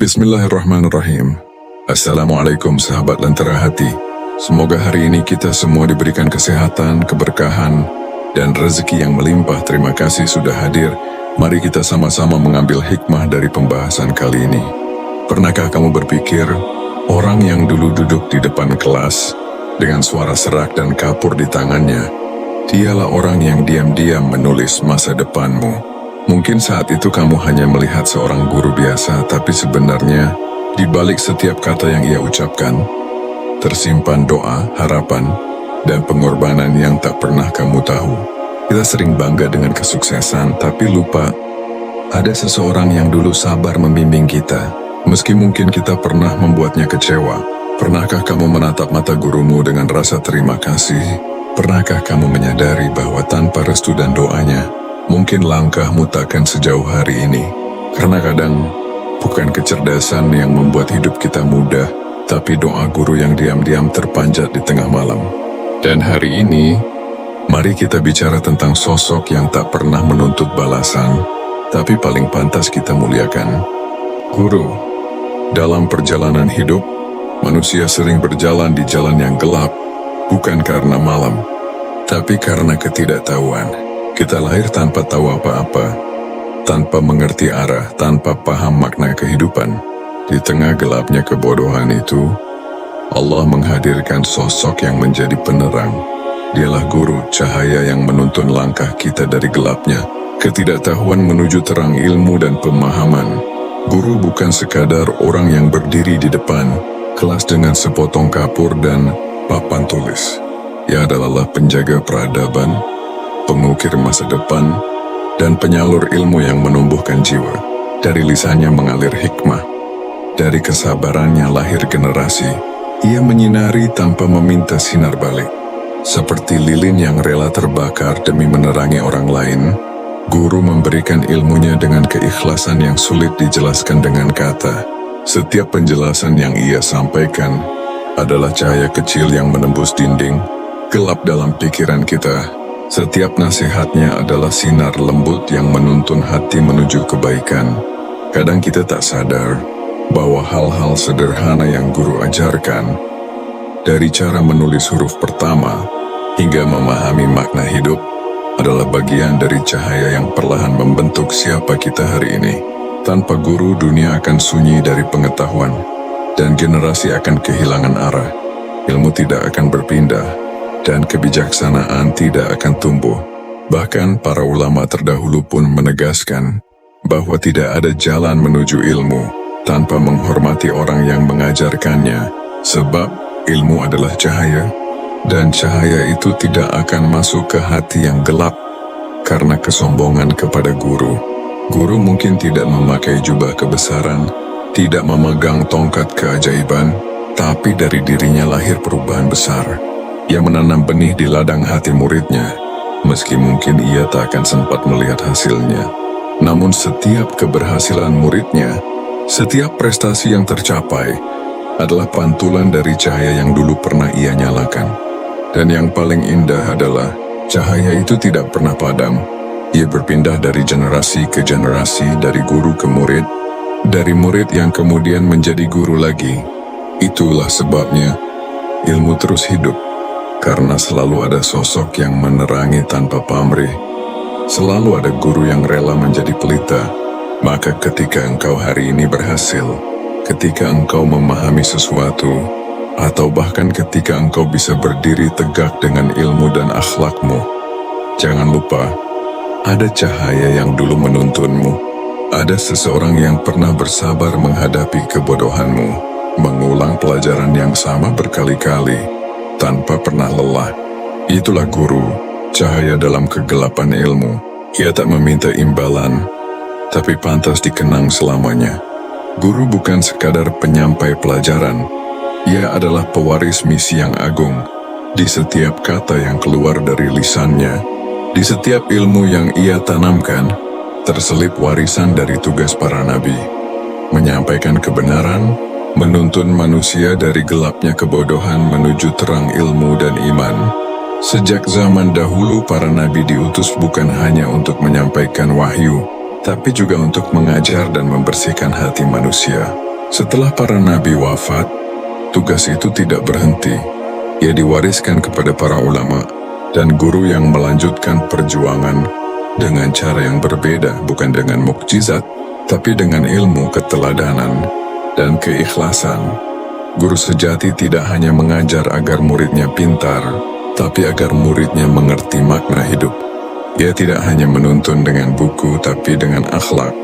Bismillahirrahmanirrahim. Assalamualaikum sahabat Lentera Hati. Semoga hari ini kita semua diberikan kesehatan, keberkahan, dan rezeki yang melimpah. Terima kasih sudah hadir. Mari kita sama-sama mengambil hikmah dari pembahasan kali ini. Pernahkah kamu berpikir, orang yang dulu duduk di depan kelas dengan suara serak dan kapur di tangannya, dialah orang yang diam-diam menulis masa depanmu. Mungkin saat itu kamu hanya melihat seorang guru biasa, tapi sebenarnya di balik setiap kata yang ia ucapkan, tersimpan doa, harapan, dan pengorbanan yang tak pernah kamu tahu. Kita sering bangga dengan kesuksesan, tapi lupa ada seseorang yang dulu sabar membimbing kita, meski mungkin kita pernah membuatnya kecewa. Pernahkah kamu menatap mata gurumu dengan rasa terima kasih? Pernahkah kamu menyadari bahwa tanpa restu dan doanya, mungkin langkahmu takkan sejauh hari ini? Karena kadang, bukan kecerdasan yang membuat hidup kita mudah, tapi doa guru yang diam-diam terpanjat di tengah malam. Dan hari ini, mari kita bicara tentang sosok yang tak pernah menuntut balasan, tapi paling pantas kita muliakan. Guru. Dalam perjalanan hidup, manusia sering berjalan di jalan yang gelap, bukan karena malam, tapi karena ketidaktahuan. Kita lahir tanpa tahu apa-apa, tanpa mengerti arah, tanpa paham makna kehidupan. Di tengah gelapnya kebodohan itu, Allah menghadirkan sosok yang menjadi penerang. Dialah guru, cahaya yang menuntun langkah kita dari gelapnya, ketidaktahuan menuju terang ilmu dan pemahaman. Guru bukan sekadar orang yang berdiri di depan kelas dengan sepotong kapur dan papan tulis. Ia adalah penjaga peradaban, pengukir masa depan, dan penyalur ilmu yang menumbuhkan jiwa. Dari lisannya mengalir hikmah, dari kesabarannya lahir generasi. Ia menyinari tanpa meminta sinar balik. Seperti lilin yang rela terbakar demi menerangi orang lain, guru memberikan ilmunya dengan keikhlasan yang sulit dijelaskan dengan kata. Setiap penjelasan yang ia sampaikan adalah cahaya kecil yang menembus dinding gelap dalam pikiran kita. Setiap nasihatnya adalah sinar lembut yang menuntun hati menuju kebaikan. Kadang kita tak sadar bahwa hal-hal sederhana yang guru ajarkan, dari cara menulis huruf pertama hingga memahami makna hidup, adalah bagian dari cahaya yang perlahan membentuk siapa kita hari ini. Tanpa guru, dunia akan sunyi dari pengetahuan, dan generasi akan kehilangan arah. Ilmu tidak akan berpindah, dan kebijaksanaan tidak akan tumbuh. Bahkan para ulama terdahulu pun menegaskan bahwa tidak ada jalan menuju ilmu tanpa menghormati orang yang mengajarkannya, sebab ilmu adalah cahaya, dan cahaya itu tidak akan masuk ke hati yang gelap karena kesombongan kepada guru. Guru mungkin tidak memakai jubah kebesaran, tidak memegang tongkat keajaiban, tapi dari dirinya lahir perubahan besar. Ia menanam benih di ladang hati muridnya, meski mungkin ia tak akan sempat melihat hasilnya. Namun setiap keberhasilan muridnya, setiap prestasi yang tercapai, adalah pantulan dari cahaya yang dulu pernah ia nyalakan. Dan yang paling indah adalah, cahaya itu tidak pernah padam. Ia berpindah dari generasi ke generasi, dari guru ke murid, dari murid yang kemudian menjadi guru lagi. Itulah sebabnya, ilmu terus hidup. Karena selalu ada sosok yang menerangi tanpa pamrih. Selalu ada guru yang rela menjadi pelita. Maka ketika engkau hari ini berhasil, ketika engkau memahami sesuatu, atau bahkan ketika engkau bisa berdiri tegak dengan ilmu dan akhlakmu, jangan lupa, ada cahaya yang dulu menuntunmu. Ada seseorang yang pernah bersabar menghadapi kebodohanmu, mengulang pelajaran yang sama berkali-kali, tanpa pernah lelah. Itulah guru, cahaya dalam kegelapan ilmu. Ia tak meminta imbalan, tapi pantas dikenang selamanya. Guru bukan sekadar penyampai pelajaran, ia adalah pewaris misi yang agung. Di setiap kata yang keluar dari lisannya, di setiap ilmu yang ia tanamkan, terselip warisan dari tugas para nabi. Menyampaikan kebenaran, menuntun manusia dari gelapnya kebodohan menuju terang ilmu dan iman. Sejak zaman dahulu para nabi diutus bukan hanya untuk menyampaikan wahyu, tapi juga untuk mengajar dan membersihkan hati manusia. Setelah para nabi wafat, tugas itu tidak berhenti. Ia diwariskan kepada para ulama dan guru yang melanjutkan perjuangan dengan cara yang berbeda, bukan dengan mukjizat, tapi dengan ilmu, keteladanan, dan keikhlasan. Guru sejati tidak hanya mengajar agar muridnya pintar, tapi agar muridnya mengerti makna hidup. Ia tidak hanya menuntun dengan buku, tapi dengan akhlak,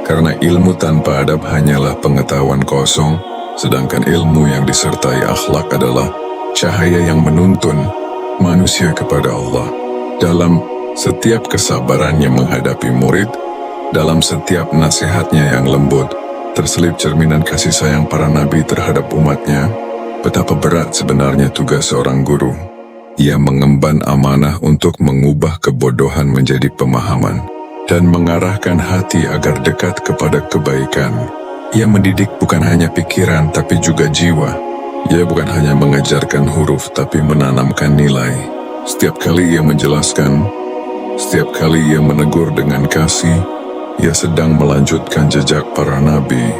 karena ilmu tanpa adab hanyalah pengetahuan kosong, sedangkan ilmu yang disertai akhlak adalah cahaya yang menuntun manusia kepada Allah. Dalam setiap kesabarannya menghadapi murid, dalam setiap nasihatnya yang lembut, terselip cerminan kasih sayang para nabi terhadap umatnya. Betapa berat sebenarnya tugas seorang guru. Ia mengemban amanah untuk mengubah kebodohan menjadi pemahaman dan mengarahkan hati agar dekat kepada kebaikan. Ia mendidik bukan hanya pikiran tapi juga jiwa. Ia bukan hanya mengajarkan huruf tapi menanamkan nilai. Setiap kali ia menjelaskan, setiap kali ia menegur dengan kasih, ia sedang melanjutkan jejak para nabi,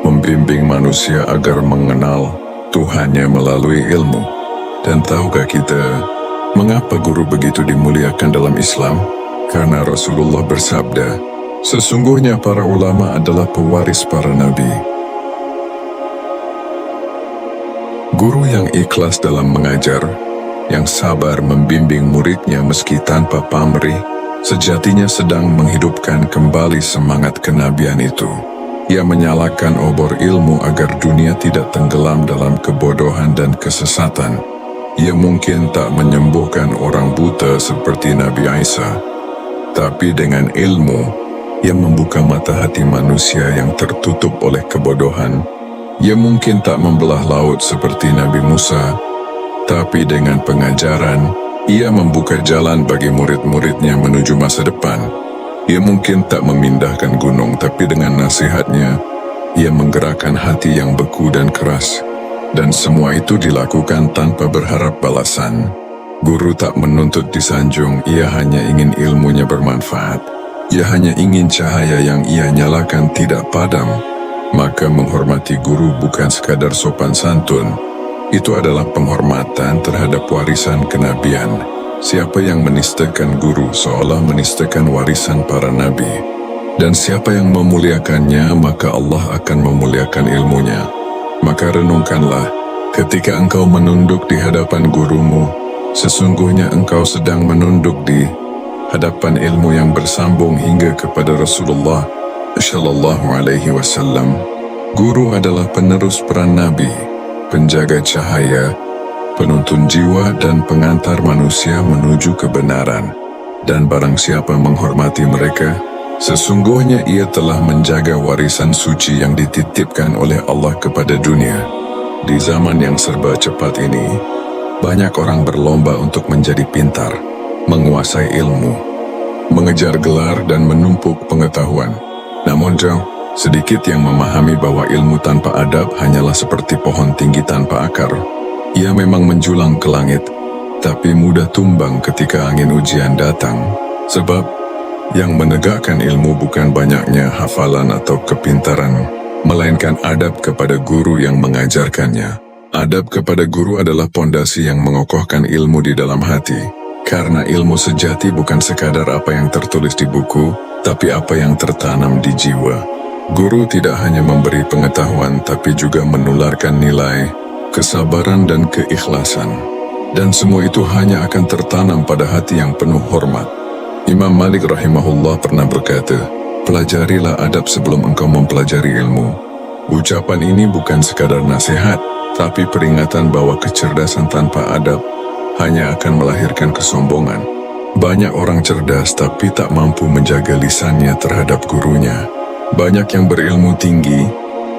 membimbing manusia agar mengenal Tuhannya melalui ilmu. Dan tahukah kita, mengapa guru begitu dimuliakan dalam Islam? Karena Rasulullah bersabda, sesungguhnya para ulama adalah pewaris para nabi. Guru yang ikhlas dalam mengajar, yang sabar membimbing muridnya meski tanpa pamrih, sejatinya sedang menghidupkan kembali semangat kenabian itu. Ia menyalakan obor ilmu agar dunia tidak tenggelam dalam kebodohan dan kesesatan. Ia mungkin tak menyembuhkan orang buta seperti Nabi Isa, tapi dengan ilmu, ia membuka mata hati manusia yang tertutup oleh kebodohan. Ia mungkin tak membelah laut seperti Nabi Musa, tapi dengan pengajaran, ia membuka jalan bagi murid-muridnya menuju masa depan. Ia mungkin tak memindahkan gunung, tapi dengan nasihatnya, ia menggerakkan hati yang beku dan keras. Dan semua itu dilakukan tanpa berharap balasan. Guru tak menuntut disanjung, ia hanya ingin ilmunya bermanfaat. Ia hanya ingin cahaya yang ia nyalakan tidak padam. Maka menghormati guru bukan sekadar sopan santun. Itu adalah penghormatan terhadap warisan kenabian. Siapa yang menistakan guru seolah menistakan warisan para nabi. Dan siapa yang memuliakannya, maka Allah akan memuliakan ilmunya. Maka renungkanlah, ketika engkau menunduk di hadapan gurumu, sesungguhnya engkau sedang menunduk di hadapan ilmu yang bersambung hingga kepada Rasulullah Shallallahu Alaihi Wasallam. Guru adalah penerus peran Nabi, penjaga cahaya, penuntun jiwa dan pengantar manusia menuju kebenaran. Dan barang siapa menghormati mereka, sesungguhnya ia telah menjaga warisan suci yang dititipkan oleh Allah kepada dunia. Di zaman yang serba cepat ini, banyak orang berlomba untuk menjadi pintar, menguasai ilmu, mengejar gelar dan menumpuk pengetahuan. Namun sedikit yang memahami bahwa ilmu tanpa adab hanyalah seperti pohon tinggi tanpa akar. Ia memang menjulang ke langit, tapi mudah tumbang ketika angin ujian datang. Sebab yang menegakkan ilmu bukan banyaknya hafalan atau kepintaran, melainkan adab kepada guru yang mengajarkannya. Adab kepada guru adalah pondasi yang mengokohkan ilmu di dalam hati. Karena ilmu sejati bukan sekadar apa yang tertulis di buku, tapi apa yang tertanam di jiwa. Guru tidak hanya memberi pengetahuan, tapi juga menularkan nilai, kesabaran dan keikhlasan. Dan semua itu hanya akan tertanam pada hati yang penuh hormat. Imam Malik rahimahullah pernah berkata, pelajarilah adab sebelum engkau mempelajari ilmu. Ucapan ini bukan sekadar nasihat, tapi peringatan bahwa kecerdasan tanpa adab hanya akan melahirkan kesombongan. Banyak orang cerdas tapi tak mampu menjaga lisannya terhadap gurunya. Banyak yang berilmu tinggi,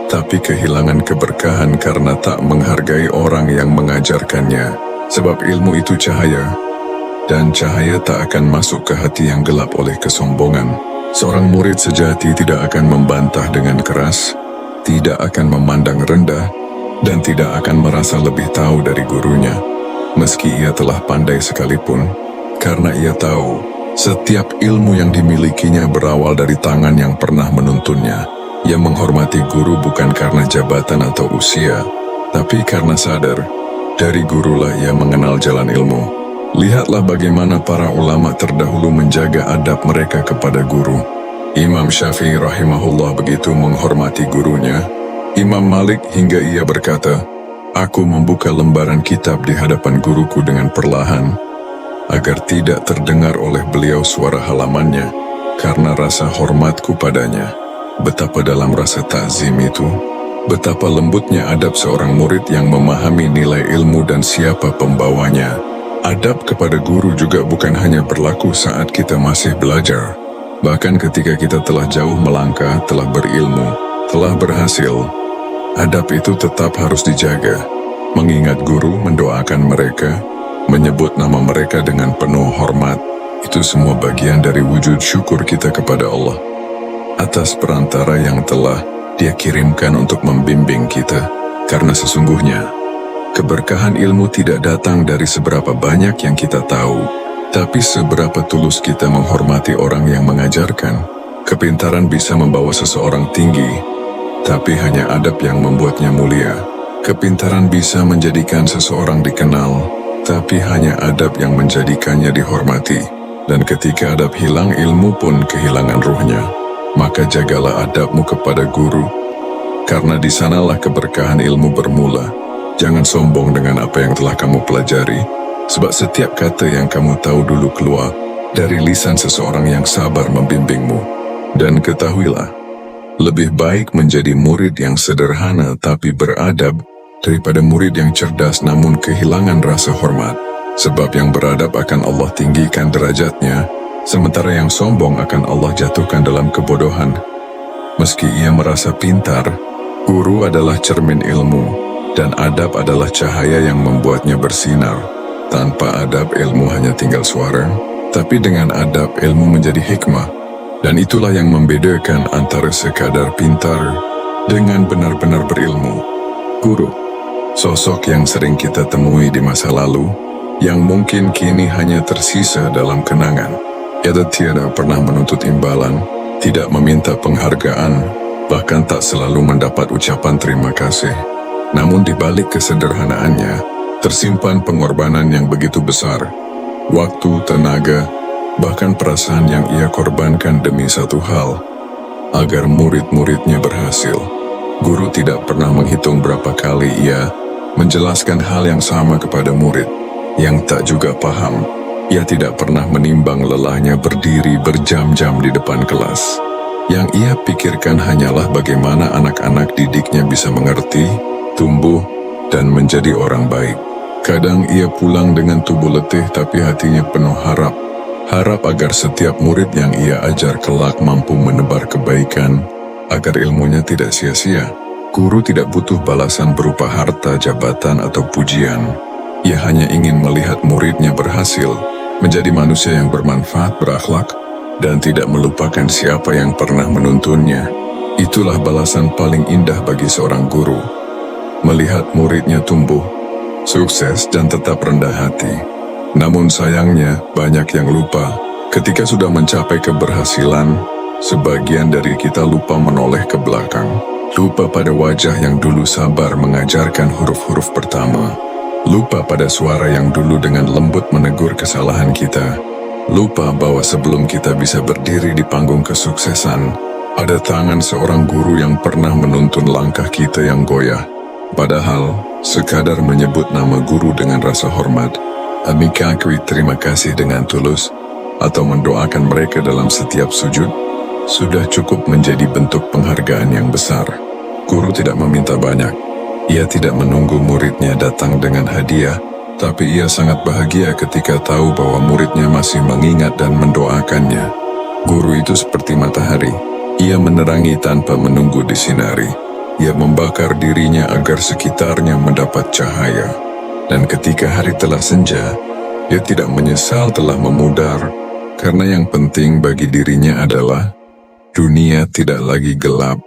tapi kehilangan keberkahan karena tak menghargai orang yang mengajarkannya. Sebab ilmu itu cahaya, dan cahaya tak akan masuk ke hati yang gelap oleh kesombongan. Seorang murid sejati tidak akan membantah dengan keras, tidak akan memandang rendah, dan tidak akan merasa lebih tahu dari gurunya, meski ia telah pandai sekalipun, karena ia tahu setiap ilmu yang dimilikinya berawal dari tangan yang pernah menuntunnya. Ia menghormati guru bukan karena jabatan atau usia, tapi karena sadar, dari gurulah ia mengenal jalan ilmu. Lihatlah bagaimana para ulama terdahulu menjaga adab mereka kepada guru. Imam Syafi'i rahimahullah begitu menghormati gurunya. Imam Malik hingga ia berkata, "Aku membuka lembaran kitab di hadapan guruku dengan perlahan, agar tidak terdengar oleh beliau suara halamannya, karena rasa hormatku padanya." Betapa dalam rasa ta'zim itu, betapa lembutnya adab seorang murid yang memahami nilai ilmu dan siapa pembawanya. Adab kepada guru juga bukan hanya berlaku saat kita masih belajar. Bahkan ketika kita telah jauh melangkah, telah berilmu, telah berhasil, adab itu tetap harus dijaga. Mengingat guru, mendoakan mereka, menyebut nama mereka dengan penuh hormat, itu semua bagian dari wujud syukur kita kepada Allah atas perantara yang telah Dia kirimkan untuk membimbing kita. Karena sesungguhnya, keberkahan ilmu tidak datang dari seberapa banyak yang kita tahu, tapi seberapa tulus kita menghormati orang yang mengajarkan. Kepintaran bisa membawa seseorang tinggi, tapi hanya adab yang membuatnya mulia. Kepintaran bisa menjadikan seseorang dikenal, tapi hanya adab yang menjadikannya dihormati. Dan ketika adab hilang, ilmu pun kehilangan ruhnya. Maka jagalah adabmu kepada guru, karena di sanalah keberkahan ilmu bermula. Jangan sombong dengan apa yang telah kamu pelajari, sebab setiap kata yang kamu tahu dulu keluar dari lisan seseorang yang sabar membimbingmu. Dan ketahuilah, lebih baik menjadi murid yang sederhana tapi beradab, daripada murid yang cerdas namun kehilangan rasa hormat. Sebab yang beradab akan Allah tinggikan derajatnya, sementara yang sombong akan Allah jatuhkan dalam kebodohan. Meski ia merasa pintar, guru adalah cermin ilmu, dan adab adalah cahaya yang membuatnya bersinar. Tanpa adab, ilmu hanya tinggal suara, tapi dengan adab, ilmu menjadi hikmah. Dan itulah yang membedakan antara sekadar pintar dengan benar-benar berilmu. Guru, sosok yang sering kita temui di masa lalu, yang mungkin kini hanya tersisa dalam kenangan. Ia tiada pernah menuntut imbalan, tidak meminta penghargaan, bahkan tak selalu mendapat ucapan terima kasih. Namun di balik kesederhanaannya, tersimpan pengorbanan yang begitu besar. Waktu, tenaga, bahkan perasaan yang ia korbankan demi satu hal, agar murid-muridnya berhasil. Guru tidak pernah menghitung berapa kali ia menjelaskan hal yang sama kepada murid, yang tak juga paham. Ia tidak pernah menimbang lelahnya berdiri berjam-jam di depan kelas. Yang ia pikirkan hanyalah bagaimana anak-anak didiknya bisa mengerti, tumbuh, dan menjadi orang baik. Kadang ia pulang dengan tubuh letih tapi hatinya penuh harap. Harap agar setiap murid yang ia ajar kelak mampu menebar kebaikan, agar ilmunya tidak sia-sia. Guru tidak butuh balasan berupa harta, jabatan, atau pujian. Ia hanya ingin melihat muridnya berhasil menjadi manusia yang bermanfaat, berakhlak, dan tidak melupakan siapa yang pernah menuntunnya. Itulah balasan paling indah bagi seorang guru. Melihat muridnya tumbuh, sukses, dan tetap rendah hati. Namun sayangnya, banyak yang lupa. Ketika sudah mencapai keberhasilan, sebagian dari kita lupa menoleh ke belakang. Lupa pada wajah yang dulu sabar mengajarkan huruf-huruf pertama. Lupa pada suara yang dulu dengan lembut menegur kesalahan kita. Lupa bahwa sebelum kita bisa berdiri di panggung kesuksesan, ada tangan seorang guru yang pernah menuntun langkah kita yang goyah. Padahal, sekadar menyebut nama guru dengan rasa hormat, mengakui terima kasih dengan tulus, atau mendoakan mereka dalam setiap sujud, sudah cukup menjadi bentuk penghargaan yang besar. Guru tidak meminta banyak. Ia tidak menunggu muridnya datang dengan hadiah, tapi ia sangat bahagia ketika tahu bahwa muridnya masih mengingat dan mendoakannya. Guru itu seperti matahari. Ia menerangi tanpa menunggu disinari. Ia membakar dirinya agar sekitarnya mendapat cahaya. Dan ketika hari telah senja, ia tidak menyesal telah memudar, karena yang penting bagi dirinya adalah dunia tidak lagi gelap.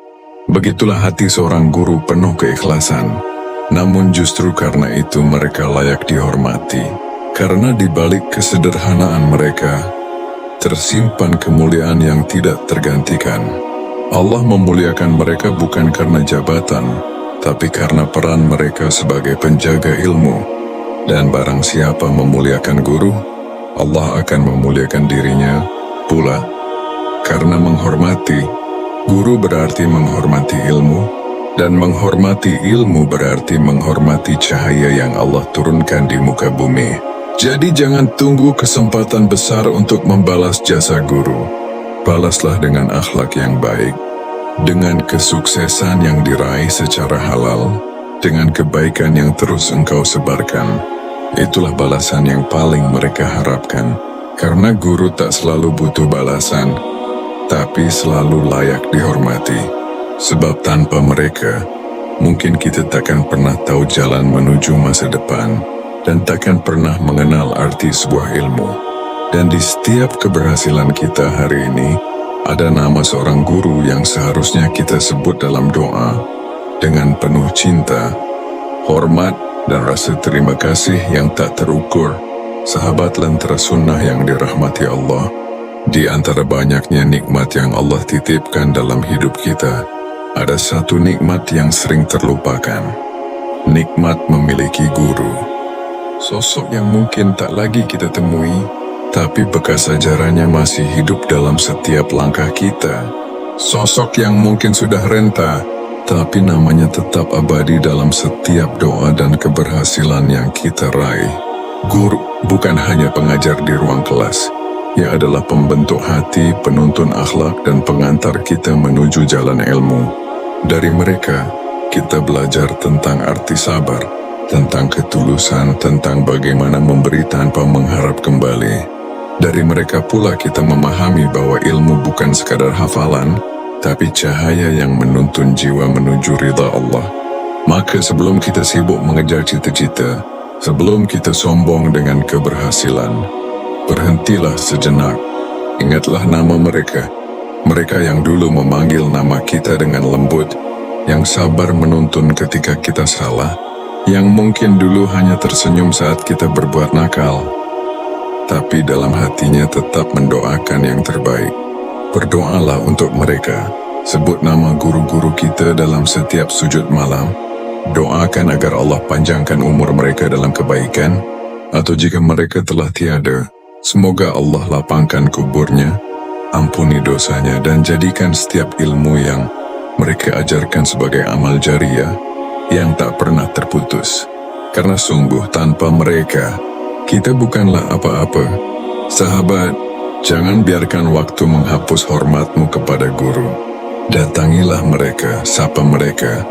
Begitulah hati seorang guru penuh keikhlasan. Namun justru karena itu mereka layak dihormati. Karena di balik kesederhanaan mereka, tersimpan kemuliaan yang tidak tergantikan. Allah memuliakan mereka bukan karena jabatan, tapi karena peran mereka sebagai penjaga ilmu. Dan barang siapa memuliakan guru, Allah akan memuliakan dirinya pula. Karena menghormati guru berarti menghormati ilmu, dan menghormati ilmu berarti menghormati cahaya yang Allah turunkan di muka bumi. Jadi jangan tunggu kesempatan besar untuk membalas jasa guru. Balaslah dengan akhlak yang baik, dengan kesuksesan yang diraih secara halal, dengan kebaikan yang terus engkau sebarkan. Itulah balasan yang paling mereka harapkan. Karena guru tak selalu butuh balasan, tapi selalu layak dihormati. Sebab tanpa mereka, mungkin kita takkan pernah tahu jalan menuju masa depan, dan takkan pernah mengenal arti sebuah ilmu. Dan di setiap keberhasilan kita hari ini, ada nama seorang guru yang seharusnya kita sebut dalam doa dengan penuh cinta, hormat, dan rasa terima kasih yang tak terukur. Sahabat Lentera Sunnah yang dirahmati Allah, di antara banyaknya nikmat yang Allah titipkan dalam hidup kita, ada satu nikmat yang sering terlupakan. Nikmat memiliki guru. Sosok yang mungkin tak lagi kita temui, tapi bekas ajarannya masih hidup dalam setiap langkah kita. Sosok yang mungkin sudah renta, tapi namanya tetap abadi dalam setiap doa dan keberhasilan yang kita raih. Guru bukan hanya pengajar di ruang kelas. Ia adalah pembentuk hati, penuntun akhlak, dan pengantar kita menuju jalan ilmu. Dari mereka, kita belajar tentang arti sabar, tentang ketulusan, tentang bagaimana memberi tanpa mengharap kembali. Dari mereka pula kita memahami bahwa ilmu bukan sekadar hafalan, tapi cahaya yang menuntun jiwa menuju ridha Allah. Maka sebelum kita sibuk mengejar cita-cita, sebelum kita sombong dengan keberhasilan, berhentilah sejenak. Ingatlah nama mereka. Mereka yang dulu memanggil nama kita dengan lembut, yang sabar menuntun ketika kita salah, yang mungkin dulu hanya tersenyum saat kita berbuat nakal, tapi dalam hatinya tetap mendoakan yang terbaik. Berdoalah untuk mereka. Sebut nama guru-guru kita dalam setiap sujud malam. Doakan agar Allah panjangkan umur mereka dalam kebaikan, atau jika mereka telah tiada, semoga Allah lapangkan kuburnya, ampuni dosanya, dan jadikan setiap ilmu yang mereka ajarkan sebagai amal jariah yang tak pernah terputus. Karena sungguh tanpa mereka, kita bukanlah apa-apa. Sahabat, jangan biarkan waktu menghapus hormatmu kepada guru. Datangilah mereka, sapa mereka,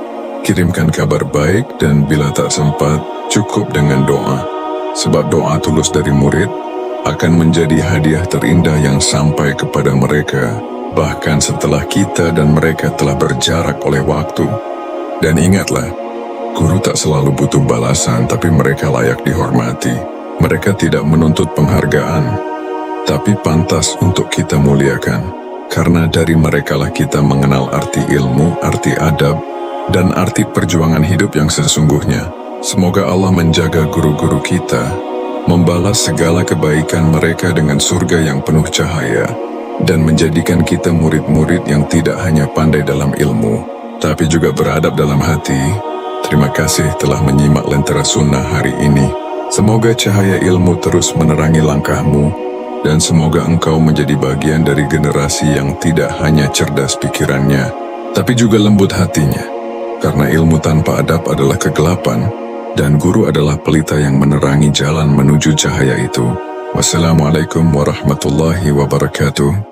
kirimkan kabar baik, dan bila tak sempat, cukup dengan doa. Sebab doa tulus dari murid akan menjadi hadiah terindah yang sampai kepada mereka, bahkan setelah kita dan mereka telah berjarak oleh waktu. Dan ingatlah, guru tak selalu butuh balasan, tapi mereka layak dihormati. Mereka tidak menuntut penghargaan, tapi pantas untuk kita muliakan. Karena dari merekalah kita mengenal arti ilmu, arti adab, dan arti perjuangan hidup yang sesungguhnya. Semoga Allah menjaga guru-guru kita, membalas segala kebaikan mereka dengan surga yang penuh cahaya, dan menjadikan kita murid-murid yang tidak hanya pandai dalam ilmu, tapi juga beradab dalam hati. Terima kasih telah menyimak Lentera Sunnah hari ini. Semoga cahaya ilmu terus menerangi langkahmu, dan semoga engkau menjadi bagian dari generasi yang tidak hanya cerdas pikirannya, tapi juga lembut hatinya. Karena ilmu tanpa adab adalah kegelapan, dan guru adalah pelita yang menerangi jalan menuju cahaya itu. Wassalamualaikum warahmatullahi wabarakatuh.